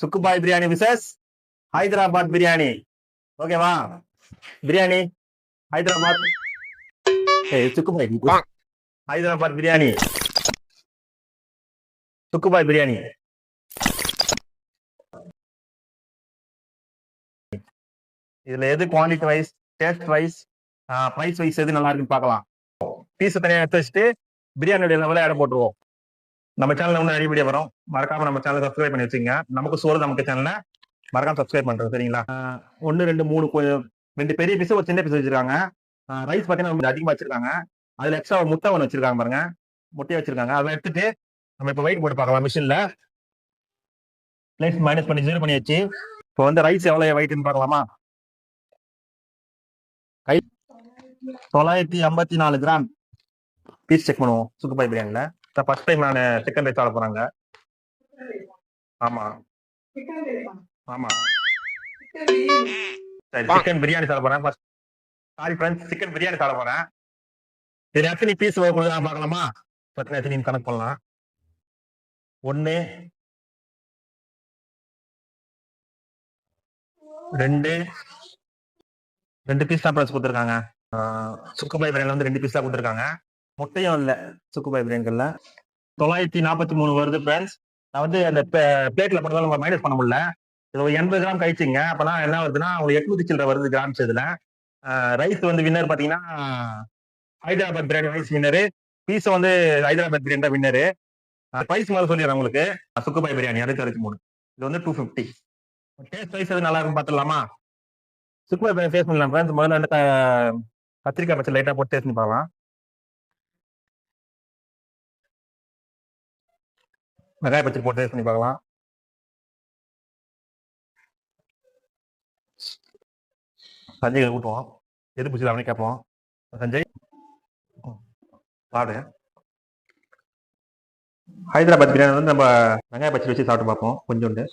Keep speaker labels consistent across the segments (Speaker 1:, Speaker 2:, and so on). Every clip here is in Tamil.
Speaker 1: சுக்குபாய் பிரியாணி விசஸ் ஹைதராபாத் பிரியாணி. ஓகேவா? பிரியாணி ஹைதராபாத், சுக்குபாய் ஹைதராபாத் பிரியாணி, சுக்குபாய் பிரியாணி. இதுல எது quality wise, taste wise, price wise எது நல்லா இருக்குன்னு பார்க்கலாம். பீஸ் தனியாக எடுத்து வச்சுட்டு பிரியாணியோட லெவலில் இடம் போட்டுருவோம். நம்ம சேனல்ல ஒன்று நிறைய வீடியோ வரும், மறக்காம நம்ம சேனலை சப்ஸ்கிரைப் பண்ணி வச்சுங்க. நமக்கு சோறு நமக்கு சேனலை மறக்காம சப்ஸ்கிரைப் பண்றோம், சரிங்களா? 1 2 3 2 பெரிய பீஸ் ஒரு சின்ன பீஸ் வச்சிருக்காங்க. ரைஸ் பார்த்தீங்கன்னா அதிகமாக வச்சிருக்காங்க. அதுல எக்ஸ்ட்ரா ஒரு முட்டை ஒன்று வச்சிருக்காங்க பாருங்க, முட்டையை வச்சிருக்காங்க. அதை எடுத்துட்டு நம்ம இப்போ வெயிட் போட்டு பார்க்கலாம் மிஷின்ல. பிளேஸ் மைனஸ் பண்ணி 0 பண்ணி வச்சு இப்போ வந்து ரைஸ் எவ்வளவு வெயிட்னு பார்க்கலாமா? 954 கிராம் பீஸ் செக் பண்ணுவோம் சுக்குபாய் பிரியாணில. ஃபர்ஸ்ட் டைம் நான் சிக்கன் ரைஸ் சாப்பிட போறாங்க. ஆமா ஆமா சரி, சிக்கன் பிரியாணி சாப்பிட போறேன். சாரி ஃப்ரெண்ட்ஸ், சிக்கன் பிரியாணி சாப்பிட போறேன். இது எத்தனை பீஸ் பார்க்கலாமா? எத்தனை கணக்கு பண்ணலாம். 1 2 பீஸ் தான் ஃப்ரெண்ட்ஸ் கொடுத்துருக்காங்க. சுக்குபாய் பிரியாணில வந்து 2 பீஸ் தான் கொடுத்துருக்காங்க. முட்டையும் இல்லை சுக்குபாய் பிரியாணிகள்ல. 943 வருது ஃப்ரெண்ட்ஸ். நான் வந்து அந்த பிளேட்ல போட்டதால நம்ம மைனஸ் பண்ண முடியல. இது 80 கிராம் கழிச்சிங்க. அப்பனா என்ன வருதுன்னா உங்களுக்கு 800 சில்லற வருது கிராம்ஸ். இதுல ரைஸ் வந்து வின்னர் பாத்தீங்கன்னா Hyderabad biryani rice winner. Piece வந்து ஹைதராபாத் பிரியாணி தான் வின்னரு. பிரைஸ் மாதிரி சொல்லிடுறேன் உங்களுக்கு. சுக்குபாய் பிரியாணி 263, இது வந்து 250. டேஸ்ட் வைஸ் அது நல்லா இருக்கும், பார்த்துடலாமா? சுக்குபாய் பிரியாணி டேஸ்ட் பண்ணலாம் ஃப்ரெண்ட்ஸ். முதல்ல வந்து கத்திரிக்காய் பச்சை லைட்டா போட்டு டேஸ்ட் பண்ணி பார்க்கலாம். வெங்காய பச்சை போட்டு டேஸ்ட் பண்ணி பார்க்கலாம். சஞ்சய் கூட்டுவோம், எது பிடிச்சது அவனே கேட்போம். சஞ்சய் பாடு. ஹைதராபாத் பிரியாணி வந்து நம்ம வெங்காய பச்சை வச்சு சாப்பிட்டு பார்ப்போம். கொஞ்சோண்டு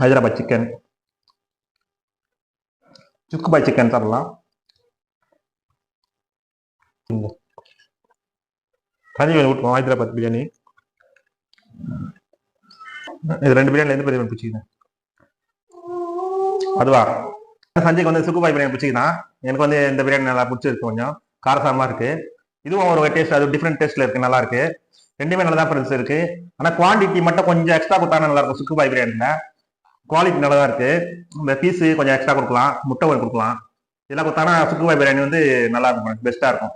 Speaker 1: ஹைதராபாத் சிக்கன், சுக்குபாய் சிக்கன் சாப்பிடலாம். சஞ்சய் ஊட்டுவோம் ஹைதராபாத் பிரியாணி. இது 2 பிரியாணி எந்த பிரியாணி பிடிச்சிக்கிறேன் அதுவா? சஞ்சய்க்கு வந்து சுக்குபாய் பிரியாணி பிடிச்சிக்கிதான். எனக்கு வந்து இந்த பிரியாணி நல்லா பிடிச்சிருக்கு, கொஞ்சம் காரசாரமா இருக்கு. இதுவும் ஒரு டேஸ்ட், அது டிஃப்ரெண்ட் டேஸ்ட்ல இருக்கு, நல்லா இருக்கு. ரெண்டுமே நல்லா தான் ஃப்ரெண்ட்ஸ் இருக்கு. ஆனா குவான்டிட்டி மட்டும் கொஞ்சம் எக்ஸ்ட்ரா கொடுத்தாங்க நல்லா இருக்கும். சுக்குபாய் பிரியாணில குவாலிட்டி நல்லா தான் இருக்கு. இந்த பீஸ் கொஞ்சம் எக்ஸ்ட்ரா கொடுக்கலாம், முட்டை கொஞ்சம் கொடுக்கலாம். இதெல்லாம் கொடுத்தாங்கன்னா சுக்குபாய் பிரியாணி வந்து நல்லா இருக்கும், பெஸ்டா இருக்கும்.